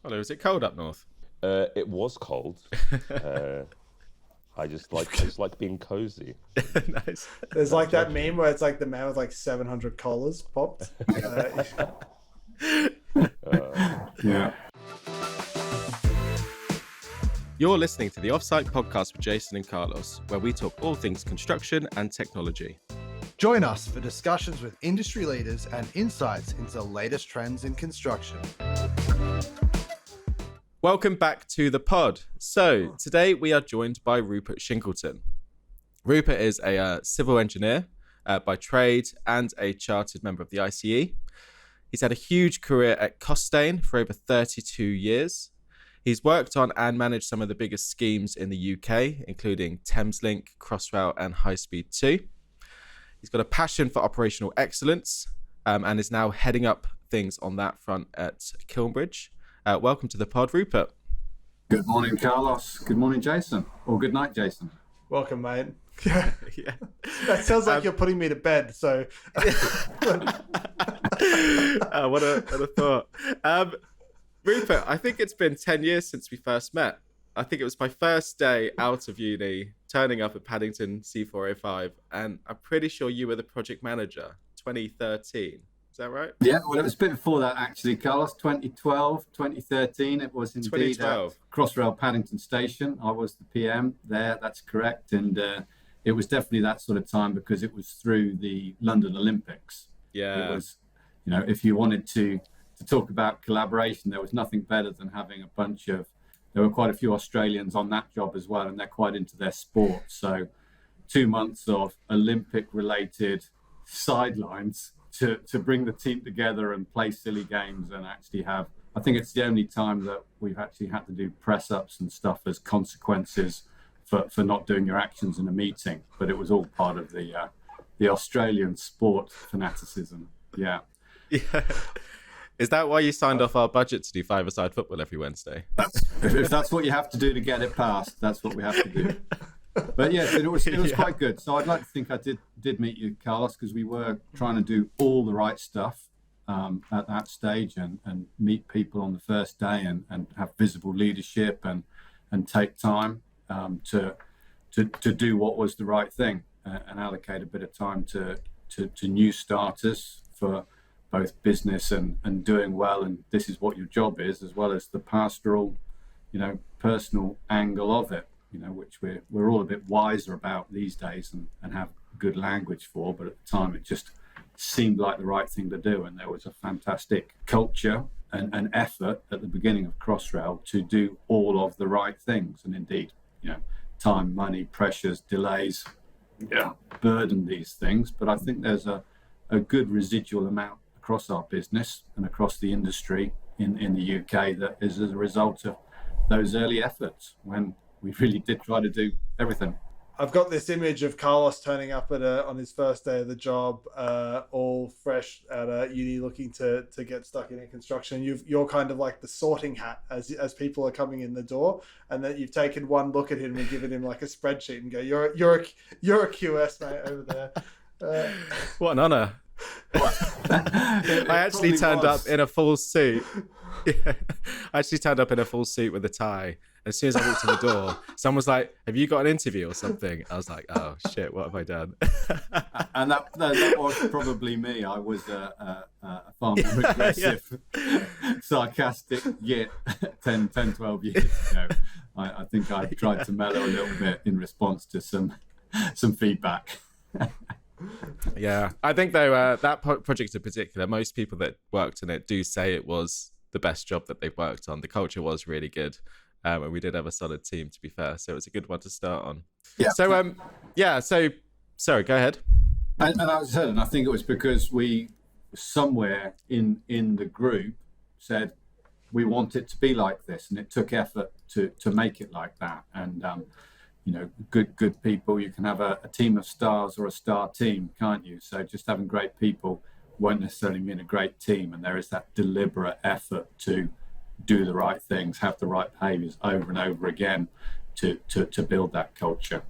Hello, is it cold up north? It was cold. I just like being cozy. Nice. There's like that meme where it's like the man with like 700 collars popped. Yeah. You're listening to the Offsite podcast with Jason and Carlos, where we talk all things construction and technology. Join us for discussions with industry leaders and insights into the latest trends in construction. Welcome back to the pod. So today we are joined by Rupert Shingleton. Rupert is a civil engineer by trade and a chartered member of the ICE. He's had a huge career at Costain for over 32 years. He's worked on and managed some of the biggest schemes in the UK, including Thameslink, Crossrail and High Speed 2. He's got a passion for operational excellence and is now heading up things on that front at Kilnbridge. Welcome to the pod, Rupert. Good morning, Carlos. Good morning, Jason. Or good night, Jason. Welcome, mate. Yeah. That sounds like you're putting me to bed. So, what a thought. Rupert, I think it's been 10 years since we first met. I think it was my first day out of uni, turning up at Paddington C405, and I'm pretty sure you were the project manager, 2013. Is that right? Yeah, well, it was a bit before that, actually, Carlos. 2012, 2013, it was indeed at Crossrail Paddington Station. I was the PM there, that's correct. And it was definitely that sort of time because it was through the London Olympics. Yeah. It was, if you wanted to talk about collaboration, there was nothing better than having there were quite a few Australians on that job as well, and they're quite into their sport. So 2 months of Olympic-related sidelines to bring the team together and play silly games and actually have, I think it's the only time that we've actually had to do press-ups and stuff as consequences for not doing your actions in a meeting. But it was all part of the Australian sport fanaticism. Yeah. Yeah. Is that why you signed off our budget to do five-a-side football every Wednesday? If that's what you have to do to get it passed, that's what we have to do. But yeah, it was quite good. So I'd like to think I did meet you, Carlos, because we were trying to do all the right stuff at that stage and meet people on the first day and have visible leadership and take time to do what was the right thing and allocate a bit of time to new starters for both business and doing well, and this is what your job is, as well as the pastoral, personal angle of it, which we're all a bit wiser about these days and have good language for, but at the time it just seemed like the right thing to do, and there was a fantastic culture and effort at the beginning of Crossrail to do all of the right things, and indeed, time, money, pressures, delays, burden these things, but I think there's a good residual amount across our business and across the industry in the UK that is as a result of those early efforts when we really did try to do everything. I've got this image of Carlos turning up on his first day of the job, all fresh out of uni, looking to get stuck in construction. You're kind of like the sorting hat as people are coming in the door, and that you've taken one look at him and given him like a spreadsheet and go, "You're a QS mate over there." What an honour. I actually turned up in a full suit. Yeah. I actually turned up in a full suit with a tie. As soon as I walked in the door, someone was like, "Have you got an interview or something?" I was like, "Oh shit, what have I done?" And that was probably me. I was a far more aggressive, sarcastic git 10, 12 years ago. I think I tried to mellow a little bit in response to some feedback. Yeah, I think though that project in particular, most people that worked in it do say it was the best job that they've worked on. The culture was really good, and we did have a solid team, to be fair. So it was a good one to start on. Yeah. So sorry, go ahead. And I think it was because we somewhere in the group said we want it to be like this, and it took effort to make it like that. And good people, you can have a team of stars or a star team, can't you? So just having great people won't necessarily mean a great team, and there is that deliberate effort to do the right things, have the right behaviors over and over again to build that culture.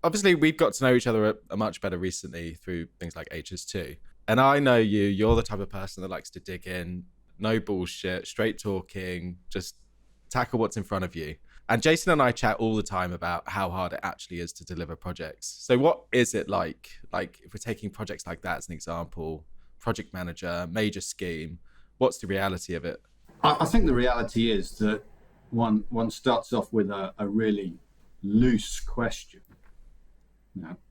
Obviously, we've got to know each other a much better recently through things like HS2. And I know you're the type of person that likes to dig in, no bullshit, straight talking, just tackle what's in front of you. And Jason and I chat all the time about how hard it actually is to deliver projects. So what is it like if we're taking projects like that as an example, project manager, major scheme, what's the reality of it? I think the reality is that one starts off with a really loose question.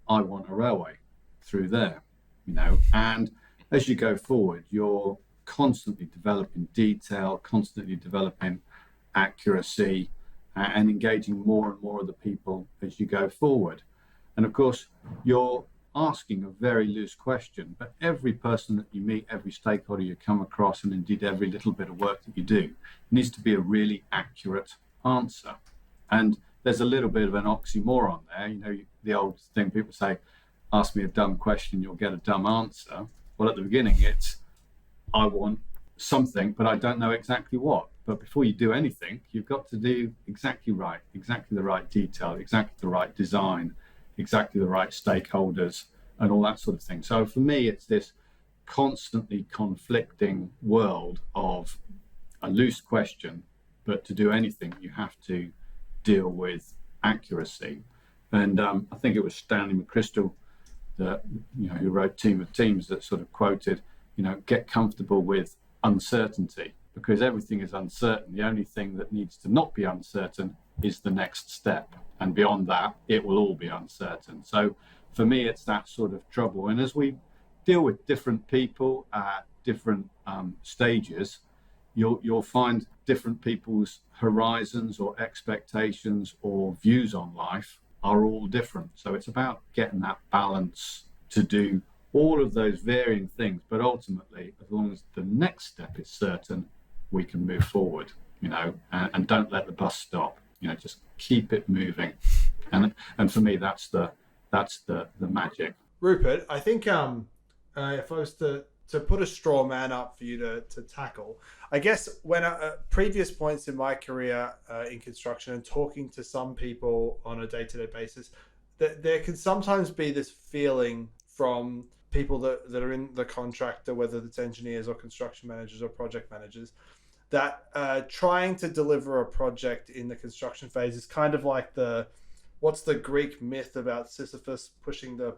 I want a railway through there, and as you go forward, you're constantly developing detail, constantly developing accuracy, and engaging more and more of the people as you go forward. And of course, you're asking a very loose question, but every person that you meet, every stakeholder you come across, and indeed every little bit of work that you do needs to be a really accurate answer. And there's a little bit of an oxymoron there. The old thing people say, ask me a dumb question, you'll get a dumb answer. Well, at the beginning, it's, I want something, but I don't know exactly what. But before you do anything, you've got to do exactly the right detail, exactly the right design, exactly the right stakeholders, and all that sort of thing. So for me, it's this constantly conflicting world of a loose question, but to do anything, you have to deal with accuracy. And I think it was Stanley McChrystal, who wrote Team of Teams, that sort of quoted, get comfortable with uncertainty, because everything is uncertain. The only thing that needs to not be uncertain is the next step. And beyond that, it will all be uncertain. So for me, it's that sort of trouble. And as we deal with different people at different stages, you'll find different people's horizons or expectations or views on life are all different. So it's about getting that balance to do all of those varying things, but ultimately, as long as the next step is certain, we can move forward, and don't let the bus stop. Just keep it moving, and for me, that's the magic. Rupert, I think if I was to put a straw man up for you to tackle, I guess when previous points in my career in construction and talking to some people on a day-to-day basis, that there can sometimes be this feeling from people that are in the contractor, whether it's engineers or construction managers or project managers, that trying to deliver a project in the construction phase is kind of like what's the Greek myth about Sisyphus pushing the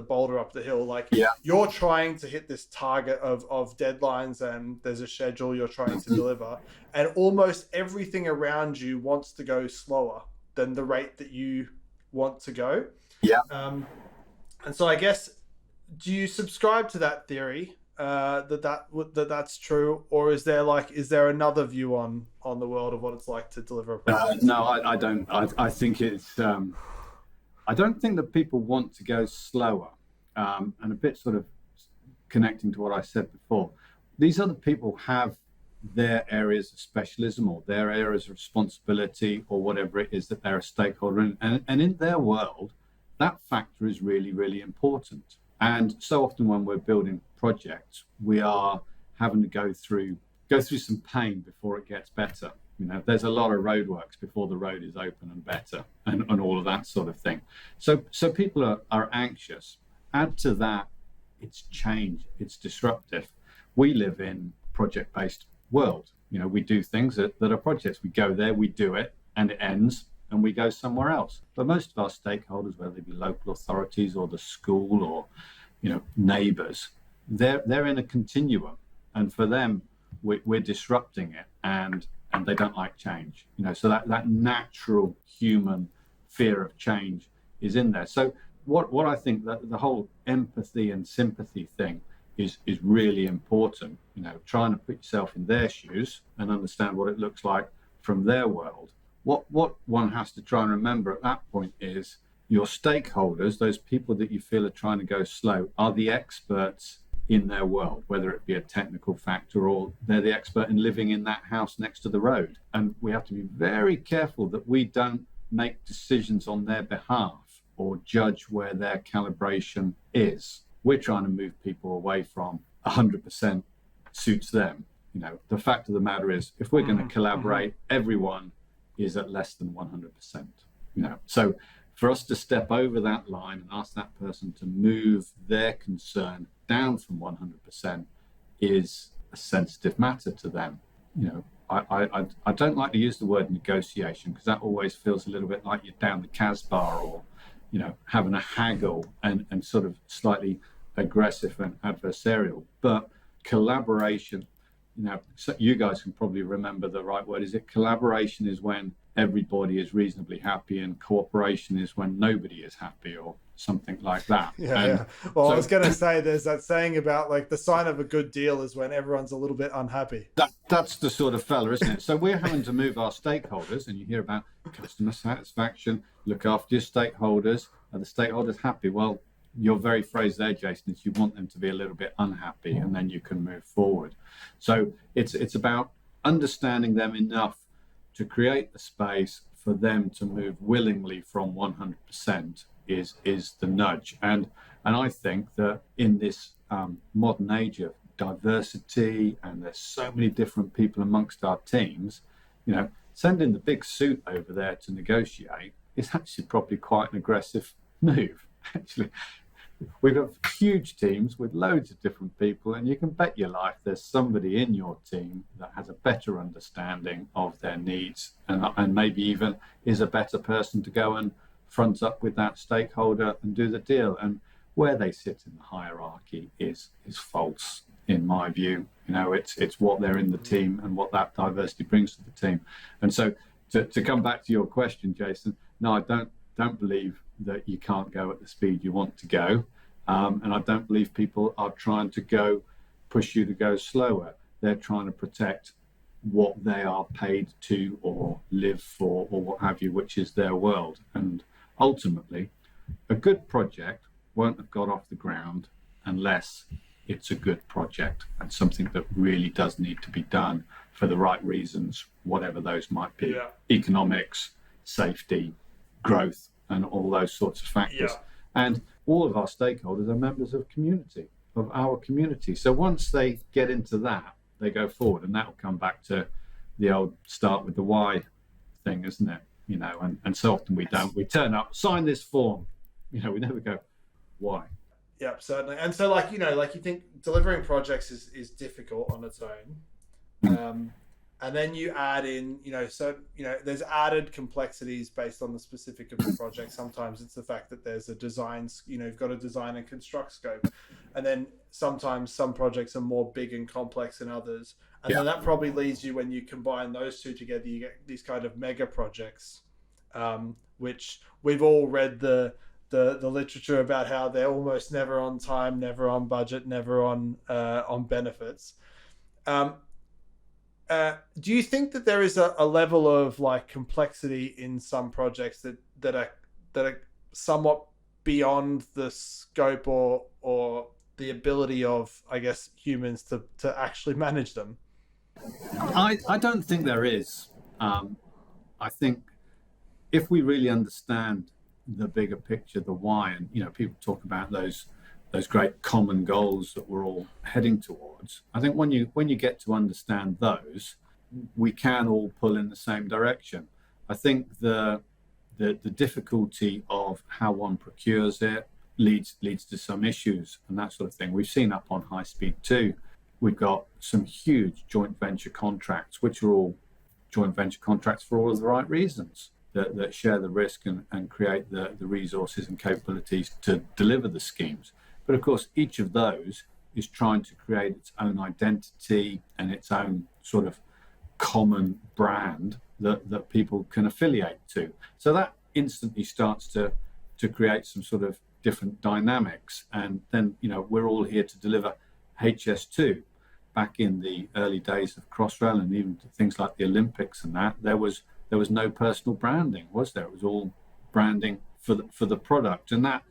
boulder up the hill? Like, you're trying to hit this target of deadlines, and there's a schedule you're trying to deliver, and almost everything around you wants to go slower than the rate that you want to go. And so I guess, do you subscribe to that theory that's true, or is there another view on the world of what it's like to deliver a project? No, I don't. I think it's. I don't think that people want to go slower, and a bit sort of connecting to what I said before. These other people have their areas of specialism or their areas of responsibility or whatever it is that they're a stakeholder in, and in their world, that factor is really, really important. And so often when we're building projects, we are having to go through some pain before it gets better. There's a lot of roadworks before the road is open and better, and all of that sort of thing. So people are anxious. Add to that, it's change, it's disruptive. We live in project-based world. We do things that are projects. We go there, we do it, and it ends, and we go somewhere else. But most of our stakeholders, whether they be local authorities or the school or neighbours, they're in a continuum, and for them, we're disrupting it, and they don't like change. So that natural human fear of change is in there. So what I think that the whole empathy and sympathy thing is really important. Trying to put yourself in their shoes and understand what it looks like from their world. What one has to try and remember at that point is your stakeholders, those people that you feel are trying to go slow, are the experts in their world, whether it be a technical factor or they're the expert in living in that house next to the road. And we have to be very careful that we don't make decisions on their behalf or judge where their calibration is. We're trying to move people away from 100% suits them. The fact of the matter is, if we're going to collaborate, everyone is at less than 100%. So for us to step over that line and ask that person to move their concern down from 100% is a sensitive matter to them. I don't like to use the word negotiation, because that always feels a little bit like you're down the Casbah, or having a haggle and sort of slightly aggressive and adversarial. But collaboration, so you guys can probably remember the right word. Is it collaboration is when everybody is reasonably happy, and cooperation is when nobody is happy, or something like that. Yeah. Well, I was going to say, there's that saying about like the sign of a good deal is when everyone's a little bit unhappy. That's the sort of fella, isn't it? So we're having to move our stakeholders, and you hear about customer satisfaction, look after your stakeholders. Are the stakeholders happy? Well, your very phrase there, Jason, is you want them to be a little bit unhappy, and then you can move forward. So it's about understanding them enough to create the space for them to move willingly from 100% is the nudge. And I think that in this modern age of diversity, and there's so many different people amongst our teams, sending the big suit over there to negotiate is actually probably quite an aggressive move. Actually, we've got huge teams with loads of different people, and you can bet your life there's somebody in your team that has a better understanding of their needs, and maybe even is a better person to go and front up with that stakeholder and do the deal. And where they sit in the hierarchy is false, in my view. It's what they're in the team and what that diversity brings to the team. And so to come back to your question, Jason, no, I don't believe that you can't go at the speed you want to go. And I don't believe people are trying to push you to go slower. They're trying to protect what they are paid to or live for or what have you, which is their world. And ultimately, a good project won't have got off the ground unless it's a good project and something that really does need to be done for the right reasons, whatever those might be. Yeah. Economics, safety, growth, and all those sorts of factors. Yeah. And all of our stakeholders are members of our community. So once they get into that, they go forward, and that'll come back to the old start with the why thing, isn't it? And so often we don't. We turn up, sign this form. We never go, why? Yeah, certainly. And so, you think delivering projects is difficult on its own. And then you add in, there's added complexities based on the specific of the project. Sometimes it's the fact that there's a design, you've got a design and construct scope. And then sometimes some projects are more big and complex than others. And then that probably leads you, when you combine those two together, you get these kind of mega projects, which we've all read the literature about how they're almost never on time, never on budget, never on benefits. Do you think that there is a level of complexity in some projects that are somewhat beyond the scope or the ability of, I guess, humans to actually manage them? I don't think there is. I think if we really understand the bigger picture, the why, and people talk about those great common goals that we're all heading towards. I think when you get to understand those, we can all pull in the same direction. I think the difficulty of how one procures it leads to some issues and that sort of thing. We've seen up on High Speed 2, we've got some huge joint venture contracts, which are all joint venture contracts for all of the right reasons, that share the risk and create the resources and capabilities to deliver the schemes. But of course, each of those is trying to create its own identity and its own sort of common brand that people can affiliate to. So that instantly starts to create some sort of different dynamics. And then, we're all here to deliver HS2. Back in the early days of Crossrail and even things like the Olympics and that, there was no personal branding, was there? It was all branding for the product. And that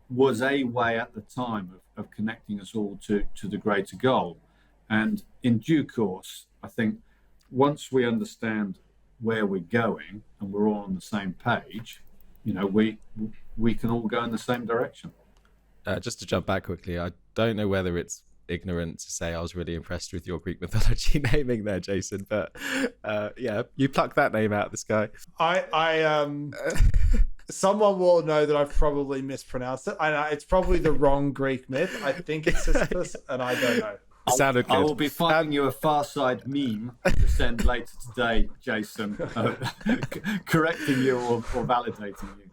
was a way at the time of connecting us all to the greater goal. And in due course, I think once we understand where we're going and we're all on the same page, we can all go in the same direction. Just to jump back quickly, I don't know whether it's ignorant to say I was really impressed with your Greek mythology naming there, Jason, but you plucked that name out of the sky. Someone will know that I've probably mispronounced it. I know it's probably the wrong Greek myth. I think it's Sisyphus, and I don't know. Sounded good. I will be finding you a Far Side meme to send later today, Jason, correcting you or validating you.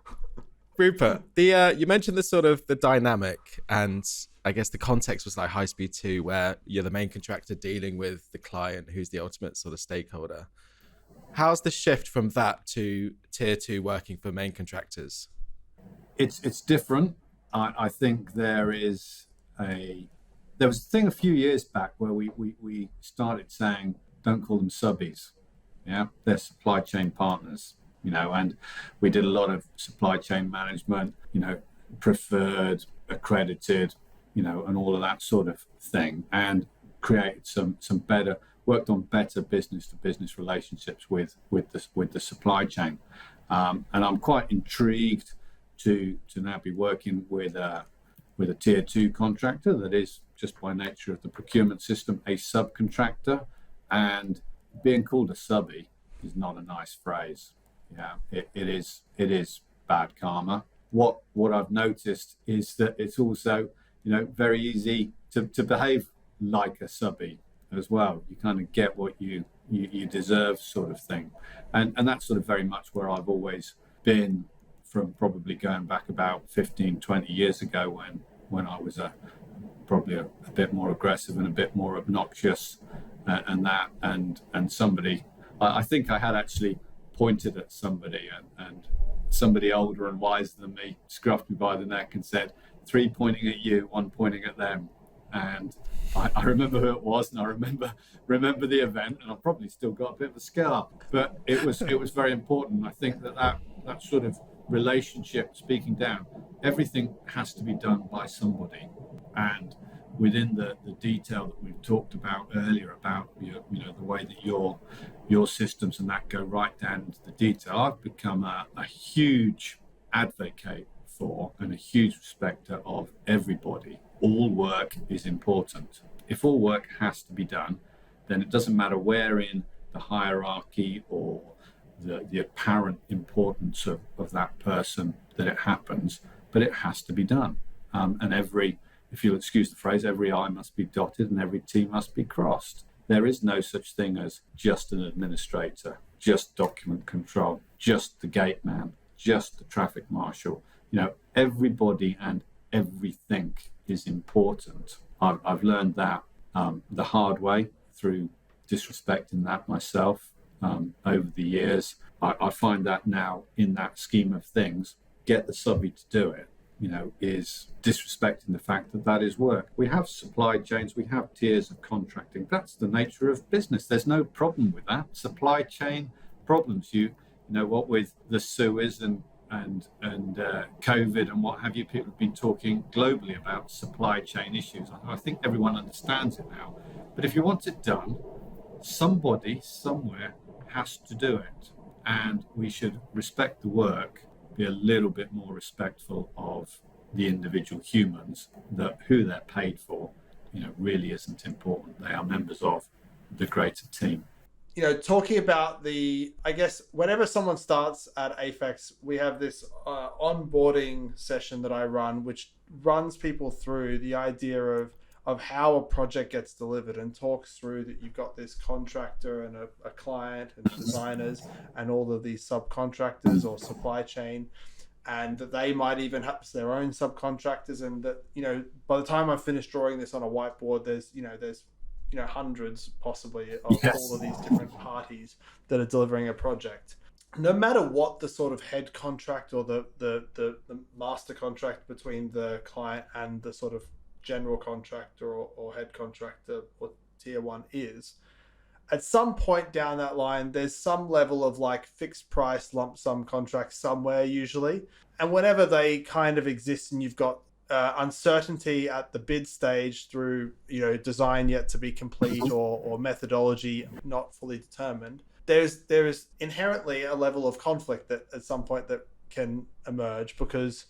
Rupert, the you mentioned the sort of the dynamic, and I guess the context was like High Speed 2, where you're the main contractor dealing with the client, who's the ultimate sort of stakeholder. How's the shift from that to tier 2 working for main contractors? It's different. I think there was a thing a few years back where we started saying, don't call them subbies. Yeah, they're supply chain partners, and we did a lot of supply chain management, preferred, accredited, and all of that sort of thing, and created some worked on better business to business relationships with the supply chain. And I'm quite intrigued to now be working with a tier 2 contractor that is, just by nature of the procurement system, a subcontractor. And being called a subby is not a nice phrase. Yeah, it is bad karma. What I've noticed is that it's also, very easy to behave like a subby as well. You kind of get what you deserve, sort of thing. And that's sort of very much where I've always been, from probably going back about 15, 20 years ago when I was probably a bit more aggressive and a bit more obnoxious, and somebody, I think I had actually pointed at somebody, and somebody older and wiser than me scruffed me by the neck and said, 3 pointing at you, 1 pointing at them. And I remember who it was, and I remember the event, and I've probably still got a bit of a scar, but it was very important. I think that sort of relationship, speaking down, everything has to be done by somebody. And within the detail that we've talked about earlier about the way that your systems and that go right down into the detail, I've become a huge advocate for and a huge respecter of everybody. All work is important. If all work has to be done, then it doesn't matter where in the hierarchy or the apparent importance of that person that it happens, but it has to be done. And if you'll excuse the phrase, every I must be dotted and every T must be crossed. There is no such thing as just an administrator, just document control, just the gate man, just the traffic marshal. Everybody and everything is important. I've learned that the hard way through disrespecting that myself over the years. I find that now, in that scheme of things, get the subby to do it, is disrespecting the fact that is work. We have supply chains, we have tiers of contracting. That's the nature of business. There's no problem with that. Supply chain problems, what with the Suez and COVID and what have you, people have been talking globally about supply chain issues. I think everyone understands it now. But if you want it done, somebody somewhere has to do it. And we should respect the work, be a little bit more respectful of the individual humans, that who they're paid for, really isn't important. They are members of the greater team. Talking about I guess whenever someone starts at Apex, we have this onboarding session that I run, which runs people through the idea of how a project gets delivered, and talks through that you've got this contractor and a client and designers and all of these subcontractors or supply chain, and that they might even have their own subcontractors, and that by the time I've finished drawing this on a whiteboard, there's hundreds possibly of all of these different parties that are delivering a project. No matter what the sort of head contract or the master contract between the client and the sort of general contractor or head contractor or tier 1 is, at some point down that line, there's some level of like fixed price lump sum contract somewhere usually. And whenever they kind of exist and you've got uncertainty at the bid stage through design yet to be complete or methodology not fully determined, there is inherently a level of conflict that at some point that can emerge, because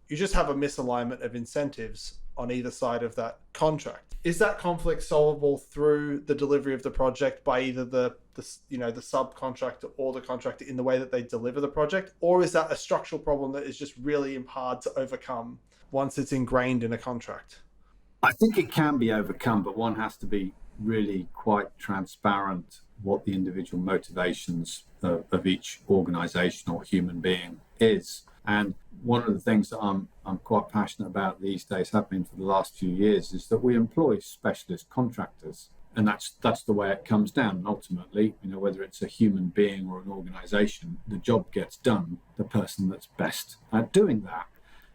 you just have a misalignment of incentives on either side of that contract. Is that conflict solvable through the delivery of the project by either the subcontractor or the contractor in the way that they deliver the project, or is that a structural problem that is just really hard to overcome once it's ingrained in a contract? I think it can be overcome, but one has to be really quite transparent what the individual motivations of each organization or human being is. And one of the things that I'm quite passionate about these days, have been for the last few years, is that we employ specialist contractors. And that's the way it comes down. And ultimately, whether it's a human being or an organization, the job gets done, the person that's best at doing that.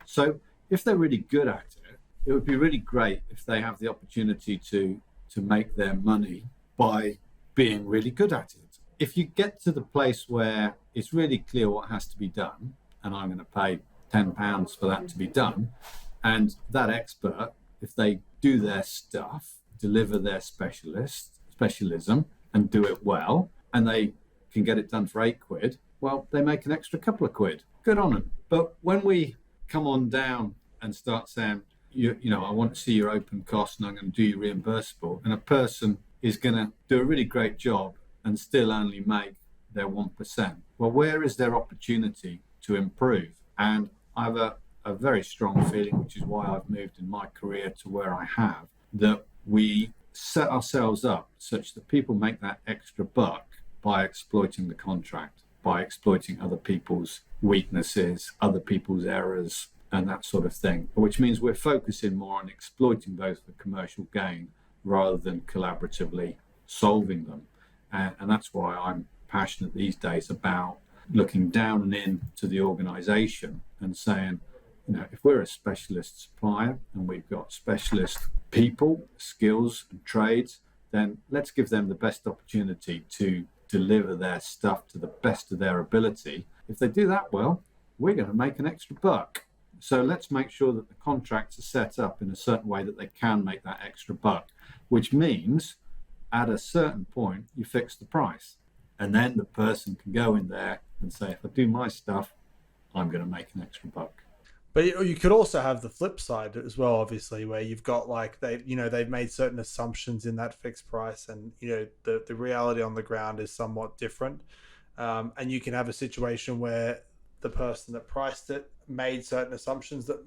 So if they're really good at it, it would be really great if they have the opportunity to make their money by being really good at it. If you get to the place where it's really clear what has to be done, and I'm going to pay £10 for that to be done, and that expert, if they do their stuff, deliver their specialism and do it well, and they can get it done for £8, well, they make an extra couple of quid. Good on them. But when we come on down and start saying, I want to see your open cost and I'm going to do you reimbursable, and a person is going to do a really great job and still only make their 1%. Well, where is their opportunity to improve? And I have a very strong feeling, which is why I've moved in my career to where I have, that we set ourselves up such that people make that extra buck by exploiting the contract, by exploiting other people's weaknesses, other people's errors, and that sort of thing, which means we're focusing more on exploiting those for commercial gain rather than collaboratively solving them. And that's why I'm passionate these days about looking down and in to the organization and saying, if we're a specialist supplier and we've got specialist people, skills and trades, then let's give them the best opportunity to deliver their stuff to the best of their ability. If they do that well, we're going to make an extra buck. So let's make sure that the contracts are set up in a certain way that they can make that extra buck, which means at a certain point you fix the price, and then the person can go in there and say, if I do my stuff, I'm going to make an extra buck. But you could also have the flip side as well, obviously, where you've got they've made certain assumptions in that fixed price, and the reality on the ground is somewhat different, and you can have a situation where the person that priced it made certain assumptions that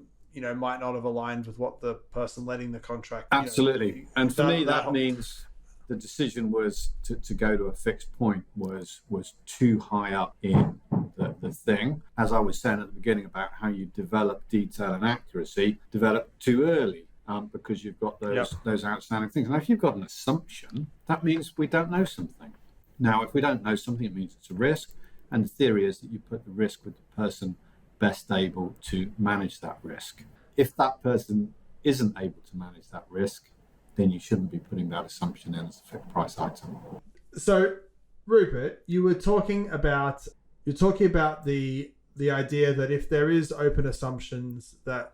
might not have aligned with what the person letting the contract. Absolutely, and for me that means the decision was to go to a fixed point was too high up in the thing. As I was saying at the beginning about how you develop detail and accuracy, develop too early because you've got those outstanding things. Now, if you've got an assumption, that means we don't know something. Now, if we don't know something, it means it's a risk. And the theory is that you put the risk with the person best able to manage that risk. If that person isn't able to manage that risk, then you shouldn't be putting that assumption in as a fixed price item. So, Rupert, you're talking about the idea that if there is open assumptions that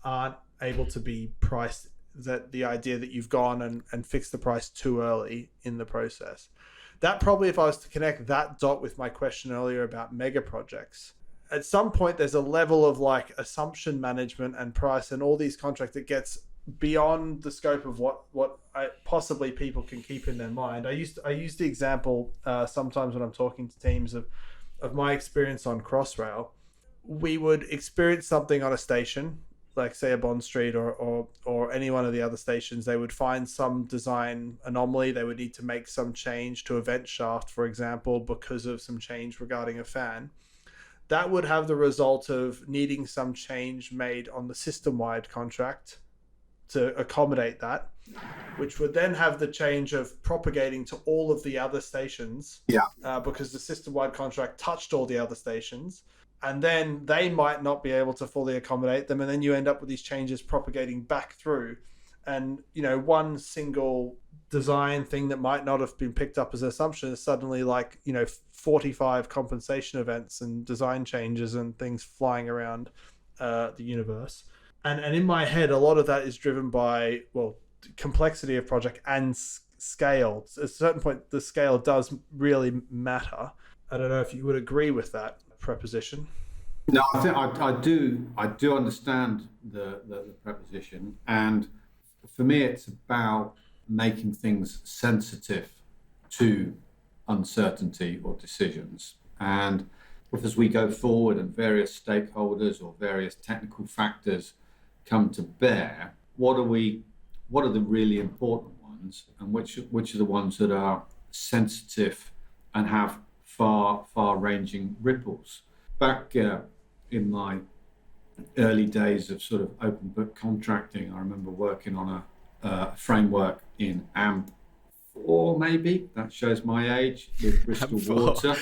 aren't able to be priced, that the idea that you've gone and fixed the price too early in the process. That probably, if I was to connect that dot with my question earlier about mega projects, at some point there's a level of assumption management and price and all these contracts that gets beyond the scope of what possibly people can keep in their mind. I use the example sometimes when I'm talking to teams of my experience on Crossrail. We would experience something on a station, like say a Bond Street or any one of the other stations. They would find some design anomaly. They would need to make some change to a vent shaft, for example, because of some change regarding a fan. That would have the result of needing some change made on the system-wide contract to accommodate that, which would then have the change of propagating to all of the other stations because the system-wide contract touched all the other stations. And then they might not be able to fully accommodate them. And then you end up with these changes propagating back through. And, one single design thing that might not have been picked up as an assumption is suddenly 45 compensation events and design changes and things flying around the universe. And in my head, a lot of that is driven by, complexity of project and scale. At a certain point, the scale does really matter. I don't know if you would agree with that preposition. No, I think I do understand the preposition, and for me it's about making things sensitive to uncertainty or decisions. And as we go forward and various stakeholders or various technical factors come to bear, what are we what are the really important ones, and which are the ones that are sensitive and have far-ranging ripples. Back in my early days of sort of open book contracting, I remember working on a framework in AMP4, maybe, that shows my age, with Bristol Water.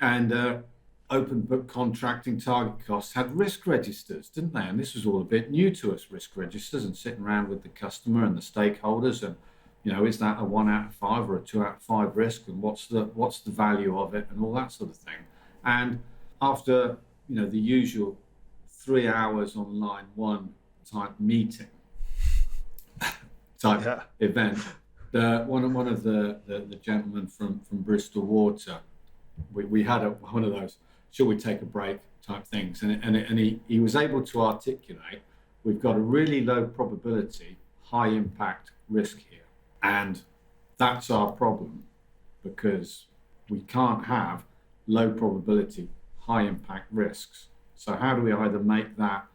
And open book contracting target costs had risk registers, didn't they? And this was all a bit new to us, risk registers, and sitting around with the customer and the stakeholders, and is that a 1 out of 5 or a 2 out of 5 risk, and what's the value of it, and all that sort of thing. And after the usual 3 hours on line 1 type meeting type event, one of the gentlemen from Bristol Water, we had one of those, shall we take a break type things, and he was able to articulate, we've got a really low probability, high impact risk here, and that's our problem, because we can't have low probability, high impact risks. So how do we either make that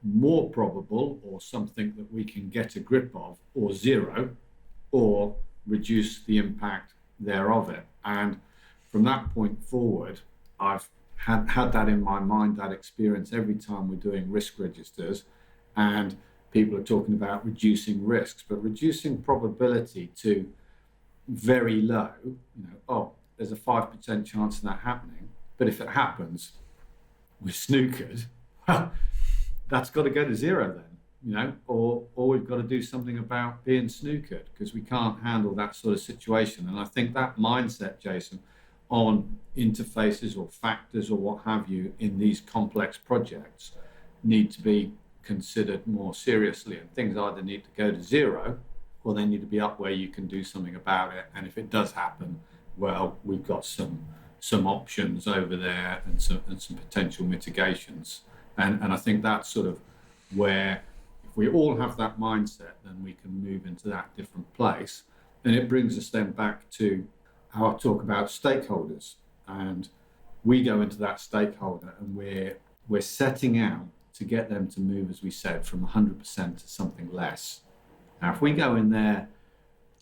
more probable, or something that we can get a grip of, or zero, or reduce the impact thereof it? And from that point forward, I've had that in my mind, that experience, every time we're doing risk registers and people are talking about reducing risks, but reducing probability to very low, there's a 5% chance of that happening, but if it happens, we're snookered. That's got to go to zero then, or we've got to do something about being snookered, because we can't handle that sort of situation. And I think that mindset, Jason, on interfaces or factors or what have you in these complex projects need to be considered more seriously, and things either need to go to zero, or they need to be up where you can do something about it. And if it does happen, well, we've got some options over there, and some potential mitigations. And I think that's sort of where, if we all have that mindset, then we can move into that different place. And it brings us then back to how I talk about stakeholders. And we go into that stakeholder, and we're setting out to get them to move, as we said, from 100% to something less. Now, if we go in there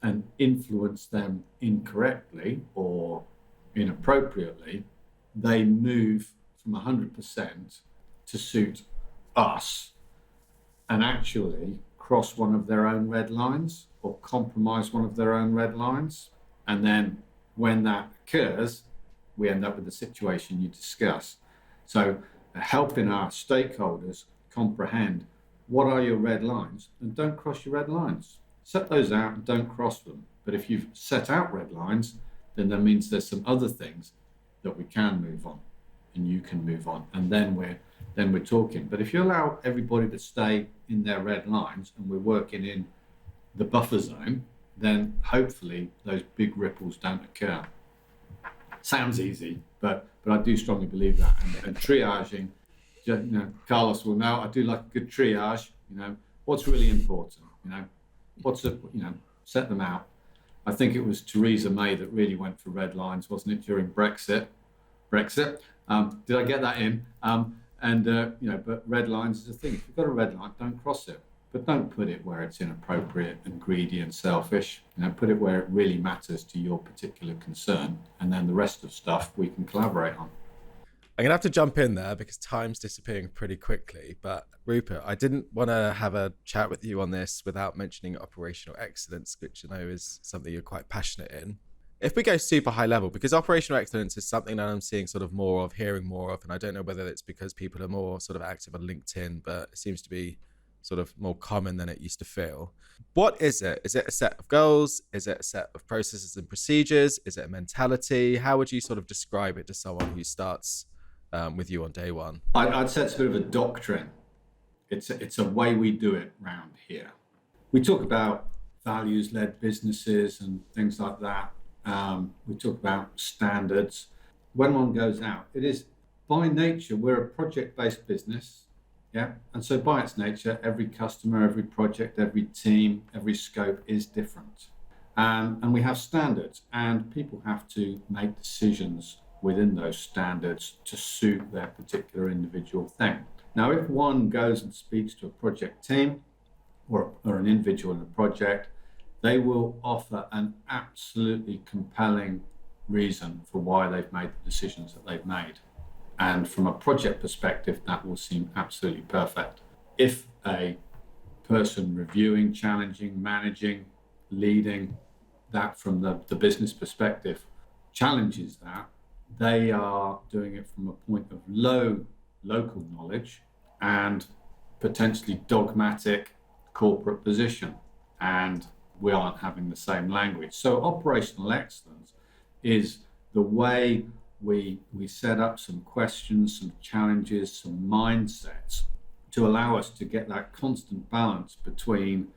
and influence them incorrectly or inappropriately, they move from 100% to suit us, and actually cross one of their own red lines or compromise one of their own red lines. And then when that occurs, we end up with the situation you discuss. So helping our stakeholders comprehend what are your red lines, and don't cross your red lines. Set those out and don't cross them. But if you've set out red lines, then that means there's some other things that we can move on, and you can move on, and then we're talking. But if you allow everybody to stay in their red lines, and we're working in the buffer zone, then hopefully those big ripples don't occur. Sounds easy, but I do strongly believe that. And triaging, Carlos will know, I do like a good triage. What's really important, set them out. I think it was Theresa May that really went for red lines, wasn't it, during Brexit? Did I get that in? But red lines is a thing. If you've got a red line, don't cross it. But don't put it where it's inappropriate and greedy and selfish. Put it where it really matters to your particular concern, and then the rest of stuff we can collaborate on. I'm going to have to jump in there because time's disappearing pretty quickly. But Rupert, I didn't want to have a chat with you on this without mentioning operational excellence, which I know is something you're quite passionate in. If we go super high level, because operational excellence is something that I'm seeing sort of more of, hearing more of, and I don't know whether it's because people are more sort of active on LinkedIn, but it seems to be sort of more common than it used to feel. What is it? Is it a set of goals? Is it a set of processes and procedures? Is it a mentality? How would you sort of describe it to someone who starts with you on day one? I'd say it's a bit of a doctrine. It's a way we do it round here. We talk about values-led businesses and things like that. We talk about standards. When one goes out, it is by nature, we're a project-based business. Yeah. And so by its nature, every customer, every project, every team, every scope is different. And we have standards, and people have to make decisions within those standards to suit their particular individual thing. Now, if one goes and speaks to a project team or an individual in a project, they will offer an absolutely compelling reason for why they've made the decisions that they've made. And from a project perspective, that will seem absolutely perfect. If a person reviewing, challenging, managing, leading that from the business perspective challenges that, they are doing it from a point of low local knowledge and potentially dogmatic corporate position, and we aren't having the same language. So operational excellence is the way we set up some questions, some challenges, some mindsets to allow us to get that constant balance between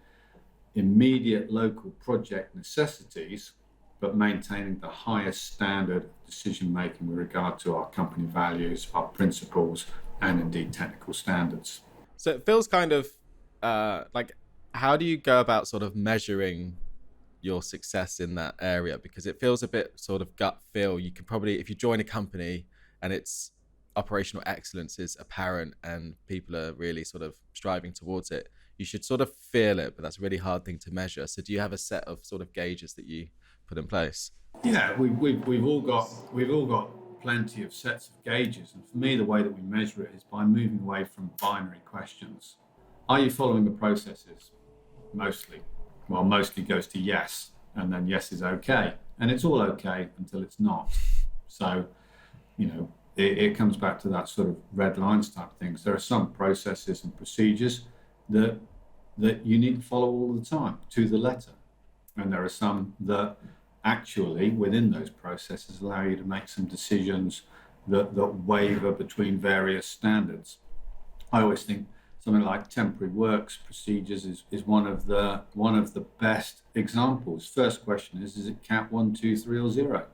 immediate local project necessities, but maintaining the highest standard of decision making with regard to our company values, our principles, and indeed technical standards. So it feels kind of like, how do you go about sort of measuring your success in that area? Because it feels a bit sort of gut feel. You can probably, if you join a company and its operational excellence is apparent and people are really sort of striving towards it, you should sort of feel it, but that's a really hard thing to measure. So do you have a set of sort of gauges that you put in place? Yeah, we've all got plenty of sets of gauges, and for me the way that we measure it is by moving away from binary questions. Are you following the processes? Mostly goes to yes, and then yes is okay, and it's all okay until it's not. So it comes back to that sort of red lines type things. There are some processes and procedures that you need to follow all the time to the letter, and there are some that actually within those processes allow you to make some decisions that waver between various standards. I always think something like temporary works procedures is one of the best examples. First question is it cat 1, 2, 3 or 0?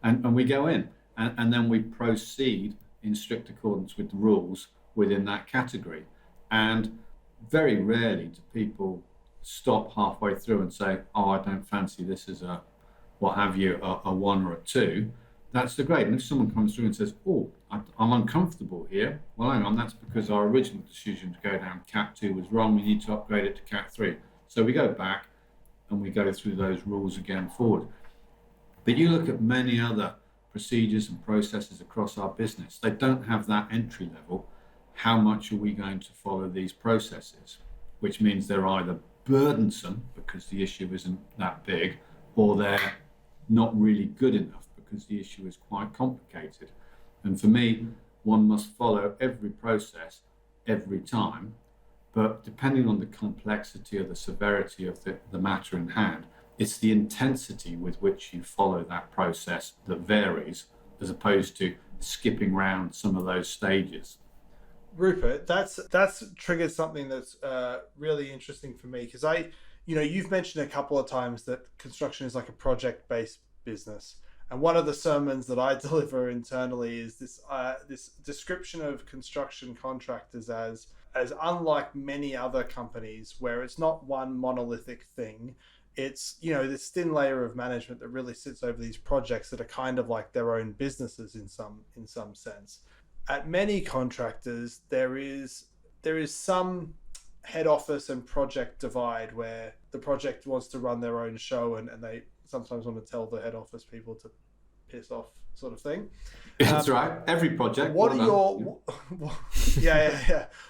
And we go in and then we proceed in strict accordance with the rules within that category. And very rarely do people stop halfway through and say, oh, I don't fancy this as a 1 or a 2. That's the grade. And if someone comes through and says, oh, I'm uncomfortable here, well, hang on, that's because our original decision to go down cat 2 was wrong. We need to upgrade it to cat 3. So we go back and we go through those rules again forward. But you look at many other procedures and processes across our business, they don't have that entry level. How much are we going to follow these processes? Which means they're either burdensome because the issue isn't that big, or they're not really good enough because the issue is quite complicated. And for me, one must follow every process every time, but depending on the complexity or the severity of the matter in hand, it's the intensity with which you follow that process that varies, as opposed to skipping around some of those stages. Rupert, that's triggered something that's really interesting for me, because you've mentioned a couple of times that construction is like a project-based business, and one of the sermons that I deliver internally is this description of construction contractors as unlike many other companies, where it's not one monolithic thing. It's this thin layer of management that really sits over these projects that are kind of like their own businesses in some sense. At many contractors, there is some head office and project divide where the project wants to run their own show and they sometimes want to tell the head office people to piss off, sort of thing. That's right. Every project. What are your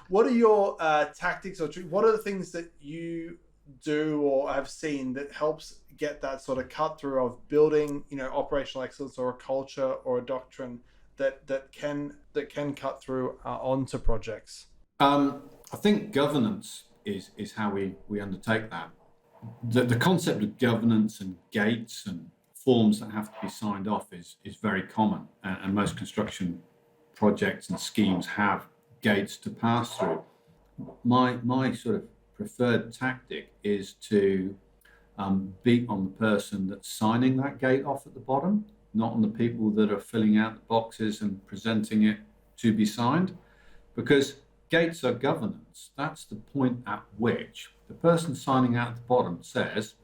What are your tactics, or what are the things that you do or have seen that helps get that sort of cut through of building operational excellence, or a culture or a doctrine that can cut through onto projects? I think governance is how we undertake that. The concept of governance and gates and forms that have to be signed off is very common, and most construction projects and schemes have gates to pass through. My sort of preferred tactic is to beat on the person that's signing that gate off at the bottom, not on the people that are filling out the boxes and presenting it to be signed, because gates are governance. That's the point at which the person signing out at the bottom says,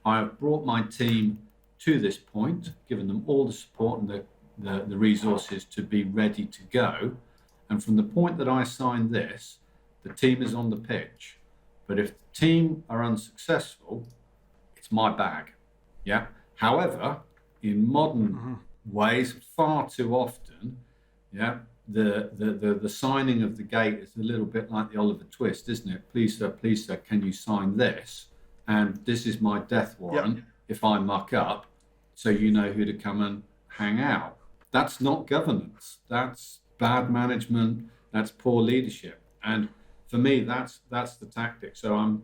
I have brought my team to this point, given them all the support and the resources to be ready to go. And from the point that I signed this, the team is on the pitch. But if the team are unsuccessful, it's my bag. Yeah. However, in modern ways, far too often, yeah, the signing of the gate is a little bit like the Oliver Twist, isn't it? Please sir, can you sign this? And this is my death warrant if I muck up, so you know who to come and hang out. That's not governance. That's bad management. That's poor leadership. And for me, that's the tactic. So I'm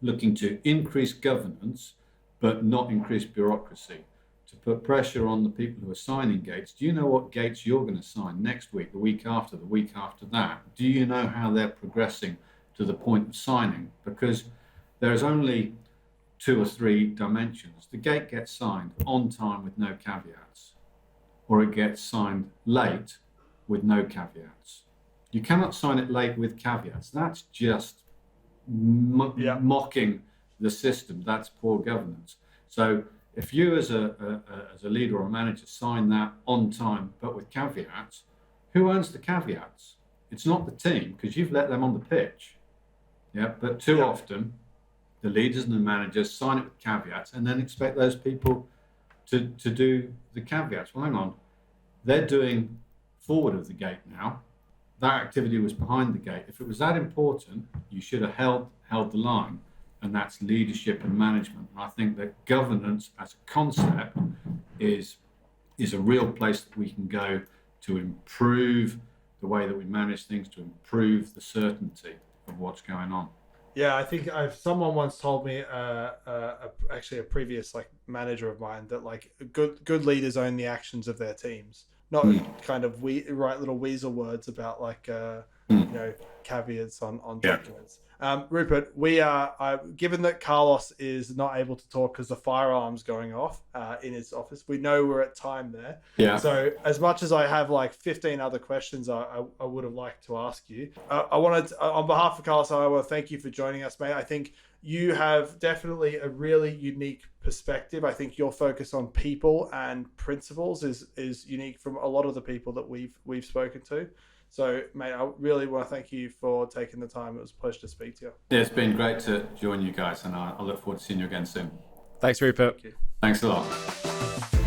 looking to increase governance, but not increase bureaucracy, to put pressure on the people who are signing gates. Do you know what gates you're going to sign next week, the week after that? Do you know how they're progressing to the point of signing? Because there's only 2 or 3 dimensions. The gate gets signed on time with no caveats, or it gets signed late with no caveats. You cannot sign it late with caveats. That's just mocking the system. That's poor governance. So if you as a leader or a manager sign that on time but with caveats, who owns the caveats? It's not the team, because you've let them on the pitch. Yeah, but too often the leaders and the managers sign it with caveats and then expect those people to do the caveats. Well, hang on, they're doing forward of the gate now. That activity was behind the gate. If it was that important, you should have held the line. And that's leadership and management. And I think that governance as a concept is a real place that we can go to improve the way that we manage things, to improve the certainty of what's going on. Yeah, I think someone once told me, actually a previous manager of mine, that good leaders own the actions of their teams, not kind of write little weasel words about caveats on documents. Rupert, we are given that Carlos is not able to talk because the fire alarm's going off in his office. We know we're at time there. Yeah. So as much as I have 15 other questions I would have liked to ask you, I wanted to, on behalf of Carlos, I want to thank you for joining us, mate. I think you have definitely a really unique perspective. I think your focus on people and principles is unique from a lot of the people that we've spoken to. So, mate, I really want to thank you for taking the time. It was a pleasure to speak to you. Yeah, it's been great to join you guys, and I look forward to seeing you again soon. Thanks, Rupert. Thank you. Thanks a lot.